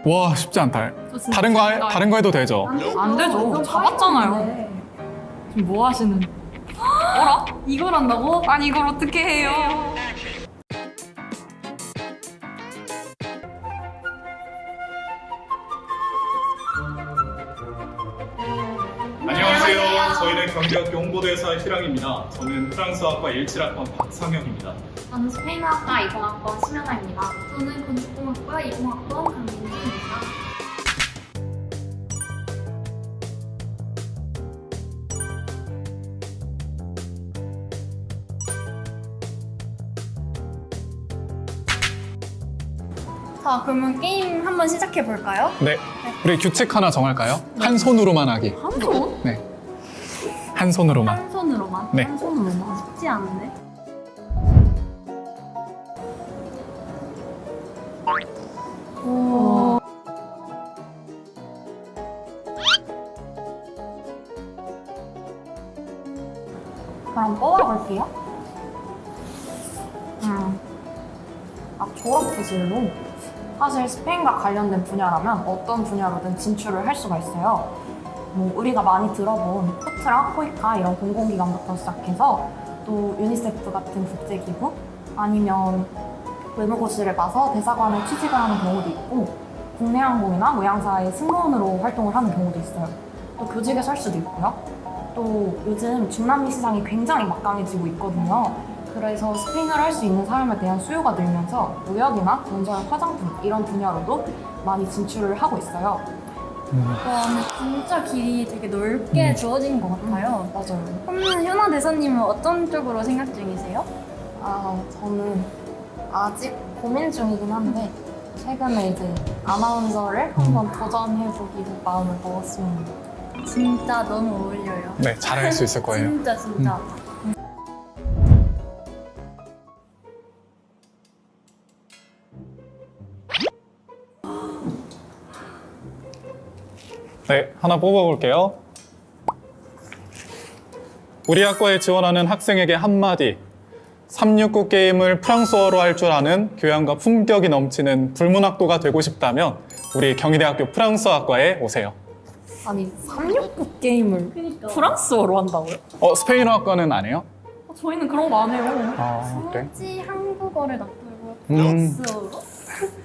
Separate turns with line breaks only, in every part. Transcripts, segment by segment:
와, 쉽지 않다. 다른 거 해도 되죠?
안 되죠. 잡았잖아요. 지금 뭐 하시는? 어라? 이걸 한다고? 아니 이걸 어떻게 해요?
안녕하세요. 저희는 경기학교 홍보대사 희랑입니다. 저는 프랑스어학과 17학번 박상혁입니다.
저는 스페인어학과 20학번 심연아입니다. 저는 건축공학과 20학번 강민주입니다. 자, 그러면 게임 한번 시작해 볼까요?
네, 우리 규칙 하나 정할까요? 한 손으로만 하기.
한 손?
네, 한 손으로만.
한 손으로만?
네.
한 손으로만? 쉽지 않은데? 오. 그럼 뽑아볼게요.
졸업 부실로 사실 스페인과 관련된 분야라면 어떤 분야로든 진출을 할 수가 있어요. 뭐 우리가 많이 들어본 포트라, 코이카 이런 공공기관부터 시작해서 또 유니세프 같은 국제기구 아니면 외무고시를 가서 대사관에 취직을 하는 경우도 있고 국내 항공이나 무양사의 승무원으로 활동을 하는 경우도 있어요. 또 교직에 설 수도 있고요. 또 요즘 중남미 시장이 굉장히 막강해지고 있거든요. 그래서 스페인어를 할 수 있는 사람에 대한 수요가 늘면서 무역이나 건설, 화장품 이런 분야로도 많이 진출을 하고 있어요.
와, 근데 진짜 길이 되게 넓게 주어진 것 같아요.
맞아요.
그러면 현아 대사님은 어떤 쪽으로 생각 중이세요?
저는 아직 고민 중이긴 한데 최근에 이제 아나운서를 한번 도전해보기로 마음을 먹었습니다.
진짜 너무 어울려요.
네, 잘할 수 있을 거예요.
진짜.
네, 하나 뽑아볼게요. 우리 학과에 지원하는 학생에게 한마디. 369 게임을 프랑스어로 할 줄 아는 교양과 품격이 넘치는 불문학도가 되고 싶다면 우리 경희대학교 프랑스어학과에 오세요.
아니 369 게임을
그러니까.
프랑스어로 한다고요?
스페인어학과는 안 해요?
저희는 그런 거 안 해요.
아, 그래?
굳이 한국어를 놔두고
음.
프랑스어로?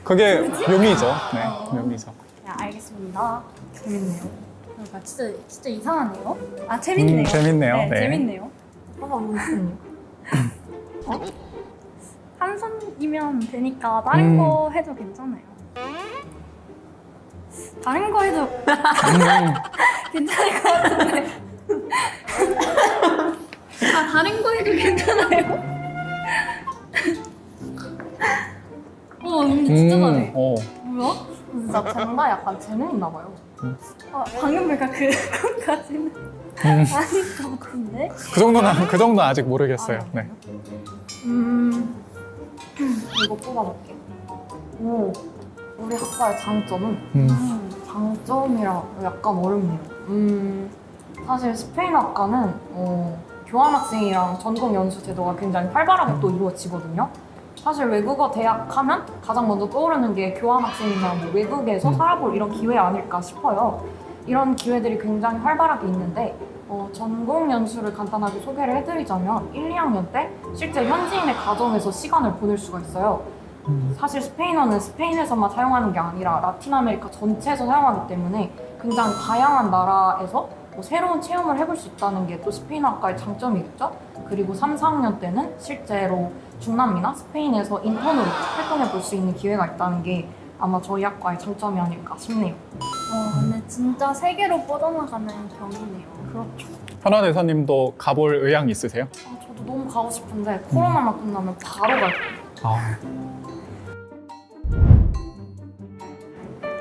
그게 묘미죠. 네, 묘미죠.
네, 알겠습니다. 재밌네요. 그러니까 진짜 이상하네요. 아, 재밌네요.
재밌네요. 네.
재밌네요.
무슨
한 손이면 되니까 다른 거 해도 괜찮아요. 다른 거 해도 괜찮을 것 같은데. 다른 거 해도 괜찮아요. 근데 진짜 잘해. 뭐야?
진짜 젠가 약간 재능 있나 봐요.
방금 보니까 그것까지는 아닌 것 같은데?
그 정도는 아직 모르겠어요. 네.
이거 뽑아볼게요. 오, 우리 학과의 장점은 장점이라 약간 어렵네요. 사실 스페인 학과는 교환학생이랑 전공 연수 제도가 굉장히 활발하게 또 이루어지거든요. 사실 외국어 대학 하면 가장 먼저 떠오르는 게 교환학생이나 뭐 외국에서 살아볼 이런 기회 아닐까 싶어요. 이런 기회들이 굉장히 활발하게 있는데 전공 연수를 간단하게 소개를 해드리자면 1, 2학년 때 실제 현지인의 가정에서 시간을 보낼 수가 있어요. 사실 스페인어는 스페인에서만 사용하는 게 아니라 라틴 아메리카 전체에서 사용하기 때문에 굉장히 다양한 나라에서 새로운 체험을 해볼 수 있다는 게 또 스페인어 학과의 장점이겠죠? 그리고 3, 4학년 때는 실제로 중남미나 스페인에서 인턴으로 활동해 볼 수 있는 기회가 있다는 게 아마 저희 학과의 장점이 아닐까 싶네요.
근데 진짜 세계로 뻗어나가는 병이네요.
그렇죠.
현아 대사님도 가볼 의향 있으세요?
저도 너무 가고 싶은데 코로나만 끝나면 바로 갈 거예요.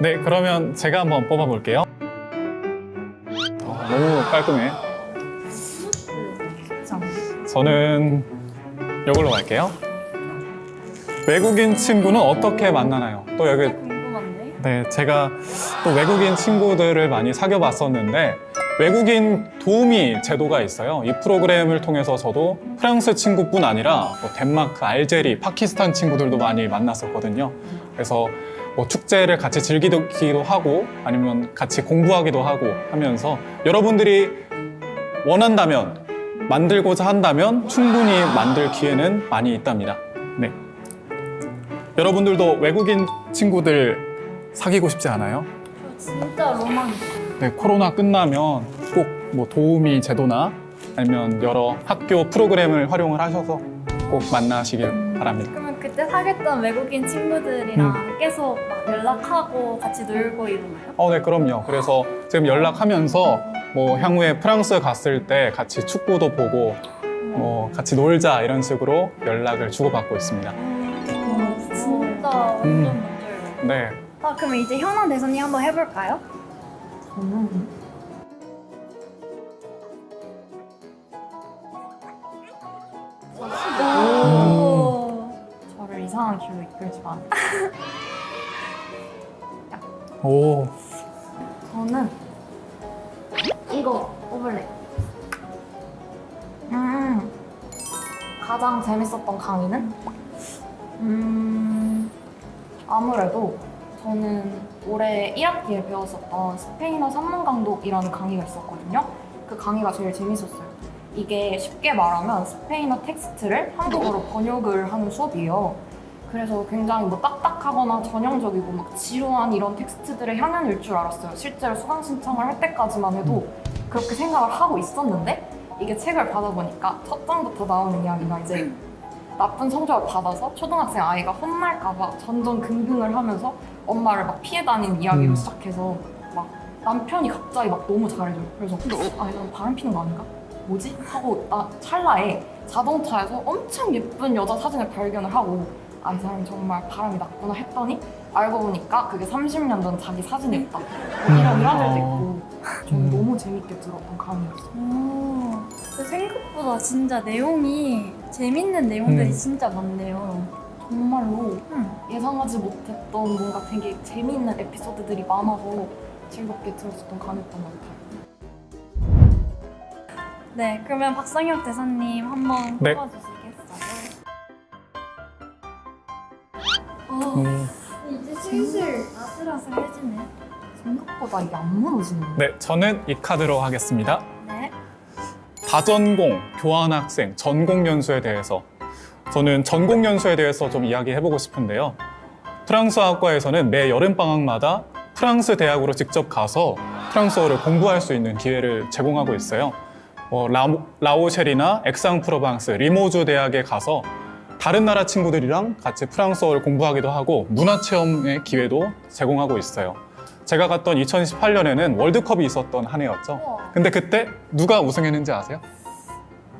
네, 그러면 제가 한번 뽑아볼게요. 너무 깔끔해. 저는 이걸로 갈게요. 외국인 친구는 어떻게 만나나요? 또 여기
궁금한데?
네, 제가 또 외국인 친구들을 많이 사귀어 봤었는데 외국인 도우미 제도가 있어요. 이 프로그램을 통해서 저도 프랑스 친구뿐 아니라 뭐 덴마크, 알제리, 파키스탄 친구들도 많이 만났었거든요. 그래서 뭐 축제를 같이 즐기기도 하고 아니면 같이 공부하기도 하고 하면서 여러분들이 원한다면 만들고자 한다면 충분히 만들 기회는 많이 있답니다. 네. 여러분들도 외국인 친구들 사귀고 싶지 않아요?
저 진짜 로망.
네, 코로나 끝나면 꼭 뭐 도우미 제도나 아니면 여러 학교 프로그램을 활용을 하셔서 꼭 만나시길 바랍니다.
그러면 그때 사귀었던 외국인 친구들이랑 계속 막 연락하고 같이 놀고 이러나요?
네, 그럼요. 그래서 지금 연락하면서 뭐 향후에 프랑스 갔을 때 같이 축구도 보고 뭐 같이 놀자 이런 식으로 연락을 주고받고 있습니다.
진짜 완전 먼저요.
네.
그럼 이제 현아 대선님 한번 해볼까요?
저는
오.
저를 이상한 길로 이끌지 마.
오.
저는 이거 뽑을래. 가장 재밌었던 강의는? 아무래도 저는 올해 1학기에 배웠었던 스페인어 산문 강독이라는 강의가 있었거든요. 그 강의가 제일 재밌었어요. 이게 쉽게 말하면 스페인어 텍스트를 한국어로 번역을 하는 수업이에요. 그래서 굉장히 뭐 딱딱하거나 전형적이고 막 지루한 이런 텍스트들의 향연일 줄 알았어요. 실제로 수강 신청을 할 때까지만 해도 그렇게 생각을 하고 있었는데 이게 책을 받아보니까 첫 장부터 나오는 이야기가 이제 나쁜 성적을 받아서 초등학생 아이가 혼날까봐 전전긍긍을 하면서 엄마를 막 피해 다니는 이야기로 시작해서 막 남편이 갑자기 막 너무 잘해줘요. 그래서 이건 바람 피는 거 아닌가? 뭐지? 하고 찰나에 자동차에서 엄청 예쁜 여자 사진을 발견을 하고 이 사람이 정말 바람이 났구나 했더니 알고 보니까 그게 30년 전 자기 사진이었다. 이런 일화들도 있고 좀 너무 재밌게 들었던 강의였어요.
생각보다 진짜 내용이 재밌는 내용들이 진짜 많네요.
정말로 예상하지 못했던 뭔가 되게 재미있는 에피소드들이 많아서 즐겁게 들었었던 강의였던 것 같아요.
네, 그러면 박상혁 대사님 한번
네.
뽑아주시겠어요? 이제 슬슬 아슬아슬해지네.
생각보다 이게 안 무너지네요.
네, 저는 이 카드로 하겠습니다.
네.
다전공, 교환학생, 전공연수에 대해서 저는 전공연수에 대해서 좀 이야기해보고 싶은데요. 프랑스어학과에서는 매 여름방학마다 프랑스 대학으로 직접 가서 프랑스어를 공부할 수 있는 기회를 제공하고 있어요. 라오셸이나 엑상프로방스, 리모주 대학에 가서 다른 나라 친구들이랑 같이 프랑스어를 공부하기도 하고 문화체험의 기회도 제공하고 있어요. 제가 갔던 2018년에는 월드컵이 있었던 한 해였죠.
우와.
근데 그때 누가 우승했는지 아세요?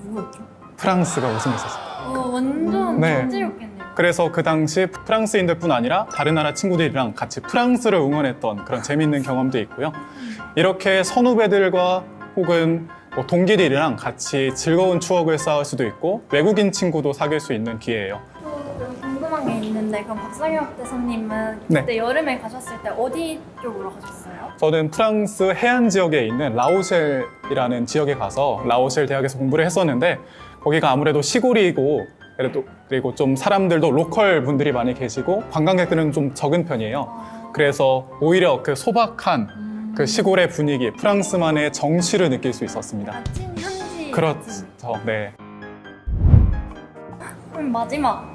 누구였죠?
프랑스가 우승했었어요.
완전
네.
천재였겠네요.
그래서 그 당시 프랑스인들뿐 아니라 다른 나라 친구들이랑 같이 프랑스를 응원했던 그런 재미있는 경험도 있고요. 이렇게 선후배들과 혹은 뭐 동기들이랑 같이 즐거운 추억을 쌓을 수도 있고 외국인 친구도 사귈 수 있는 기회예요.
또 궁금한 게 있는데 그럼 박상혁 대사님은
네.
그때 여름에 가셨을 때 어디 쪽으로 가셨어요?
저는 프랑스 해안 지역에 있는 라오셸이라는 지역에 가서 라오셸 대학에서 공부를 했었는데 거기가 아무래도 시골이고 그리고 좀 사람들도 로컬 분들이 많이 계시고 관광객들은 좀 적은 편이에요. 그래서 오히려 그 소박한 그 시골의 분위기, 프랑스만의 정취를 느낄 수 있었습니다.
찐 현지.
그렇죠. 네.
그럼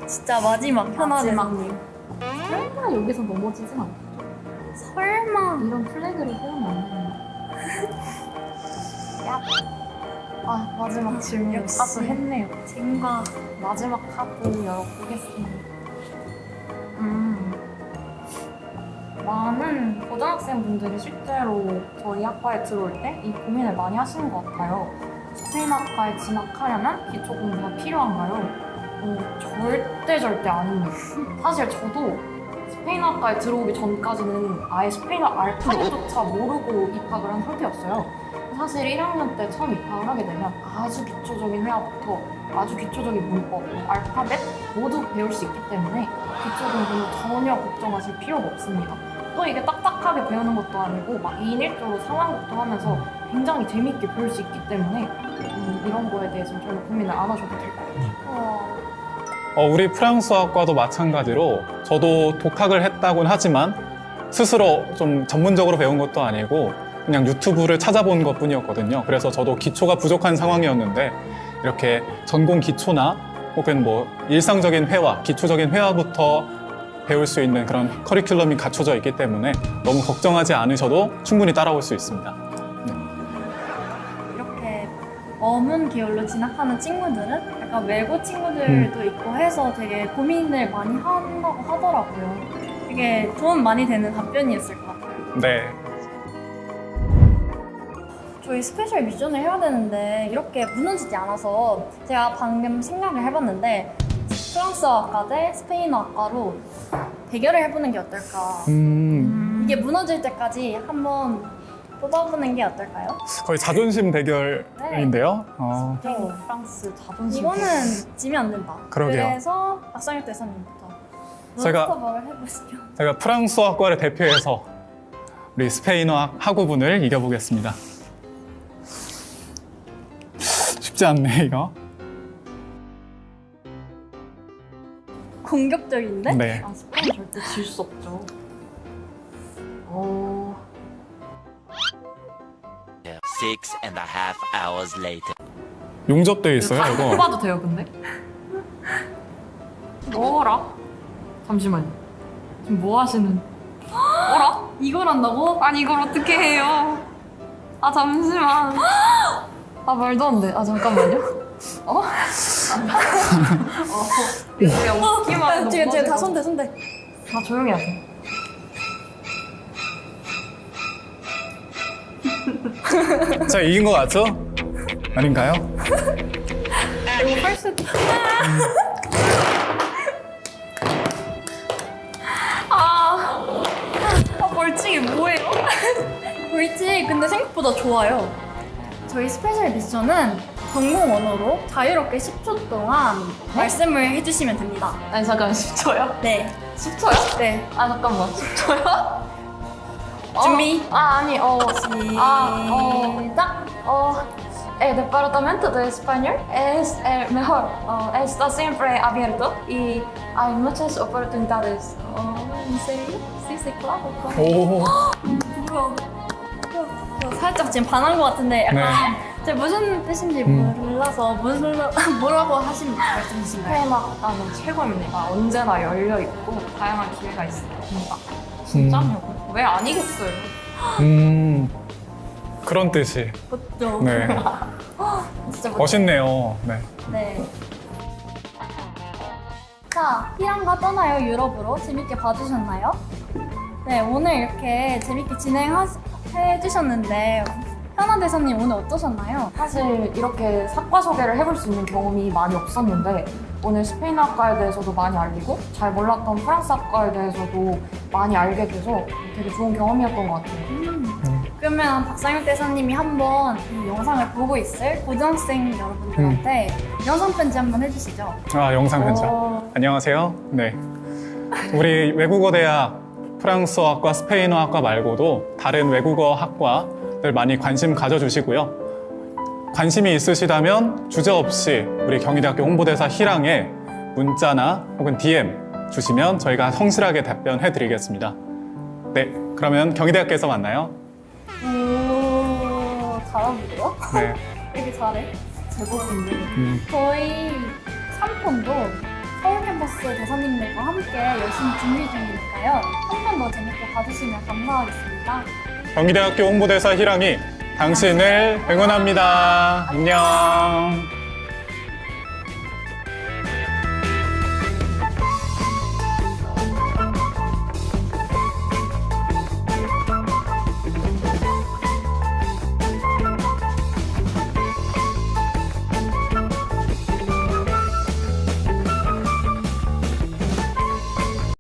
진짜 마지막 현아 대사님.
설마 여기서 넘어지진 않고
설마.
이런 플래그를 세우면 안 되는데. 마지막 질문
역시.
카드 했네요.
쟁과.
마지막 카드 열어보겠습니다. 많은 고등학생분들이 실제로 저희 학과에 들어올 때 이 고민을 많이 하시는 것 같아요. 스페인학과에 진학하려면 기초 공부가 필요한가요? 절대 아닙니다. 사실 저도 스페인학과에 들어오기 전까지는 아예 스페인어 알파벳조차 모르고 입학을 한 상태였어요. 사실 1학년 때 처음 입학을 하게 되면 아주 기초적인 회화부터 아주 기초적인 문법, 알파벳 모두 배울 수 있기 때문에 기초 공부는 전혀 걱정하실 필요가 없습니다. 또 이게 딱딱하게 배우는 것도 아니고 막 2인 1조로 상황극도 하면서 굉장히 재미있게 배울 수 있기 때문에 이런 거에 대해서는 전혀 고민을 안 하셔도 될 것 같아요.
우리 프랑스어학과도 마찬가지로 저도 독학을 했다곤 하지만 스스로 좀 전문적으로 배운 것도 아니고 그냥 유튜브를 찾아본 것 뿐이었거든요. 그래서 저도 기초가 부족한 상황이었는데 이렇게 전공 기초나 혹은 뭐 일상적인 회화, 기초적인 회화부터 배울 수 있는 그런 커리큘럼이 갖춰져 있기 때문에 너무 걱정하지 않으셔도 충분히 따라올 수 있습니다.
이렇게 어문 계열로 진학하는 친구들은 약간 외고 친구들도 있고 해서 되게 고민을 많이 한다고 하더라고요. 되게 도움 많이 되는 답변이었을 것 같아요.
네.
저희 스페셜 미션을 해야 되는데 이렇게 무너지지 않아서 제가 방금 생각을 해봤는데 프랑스어학과 대 스페인어학과로 대결을 해보는 게 어떨까. 이게 무너질 때까지 한번 뽑아보는 게 어떨까요?
거의 자존심 대결인데요.
프랑스 자존심.
이거는 지면 안 된다.
그러게요.
그래서 박상혁 대사님부터
제가-
몬스터박을 해보시죠.
제가 프랑스어학과를 대표해서 우리 스페인어 학우분을 이겨보겠습니다. 쉽지 않네, 이거.
공격적인데?
네.
아, 스페인 절대 질 수 없죠. 어,
6.5 hours later.
용접돼 있어요, 이거.
뽑아도 돼요, 근데? 뭐라? 잠시만요. 지금 뭐 하시는? 뭐라?
이걸 한다고?
아니 이걸 어떻게 해요? 아 잠시만. 아 말도 안 돼. 아 잠깐만요. 그냥 웃기만 해도
지금 다
무너지고.
손대.
다 조용히 하세요.
자, 이긴 것 같죠? 아닌가요?
할 수도.
벌칙이 뭐예요?
볼지 근데 생각보다 좋아요. 저희 스페셜 미션은 전공 언어로 자유롭게 10초 동안 말씀을 해주시면 됩니다.
아니 잠깐 10초요?
네.
10초요?
네.
아 잠깐만 10초요?
준비.
아니
시작.
El departamento de español es el mejor. Está siempre abierto y hay muchas oportunidades. ¿En serio? Sí, sí, claro.
오,
뭐야. 저 살짝 지금 반한 것 같은데 약간 제가 무슨 뜻인지 몰라서 뭐라고 하신 말씀이신가요?
스페인어학과는 최고입니다. 언제나 열려 있고 다양한 기회가 있습니다. 진짜냐고? 왜 아니겠어요?
그런 뜻이.
멋져.
네.
진짜 멋져.
멋있네요. 네.
네. 자, 피랑과 떠나요 유럽으로 재밌게 봐주셨나요? 네, 오늘 이렇게 재밌게 진행해주셨는데 현아 대사님 오늘 어떠셨나요?
사실 이렇게 학과 소개를 해볼 수 있는 경험이 많이 없었는데 오늘 스페인어학과에 대해서도 많이 알리고 잘 몰랐던 프랑스학과에 대해서도 많이 알게 돼서 되게 좋은 경험이었던 것 같아요.
그러면 박상혁 대사님이 한번 이 영상을 보고 있을 고등학생 여러분들한테 영상 편지 한번 해주시죠.
아, 영상 편지. 안녕하세요. 네. 우리 외국어대학 프랑스어학과 스페인어학과 말고도 다른 외국어 학과들 많이 관심 가져주시고요. 관심이 있으시다면 주저없이 우리 경희대학교 홍보대사 희랑에 문자나 혹은 DM 주시면 저희가 성실하게 답변해 드리겠습니다. 네, 그러면 경희대학교에서 만나요.
오, 잘하는데요?
네.
왜 이렇게 잘해?
제법인데.
저희 3편도 서울 캠퍼스 대사님들과 함께 열심히 준비 중이니까요. 한 편 더 재밌게 봐주시면 감사하겠습니다.
경희대학교 홍보대사 희랑이 당신을 응원합니다. 안녕.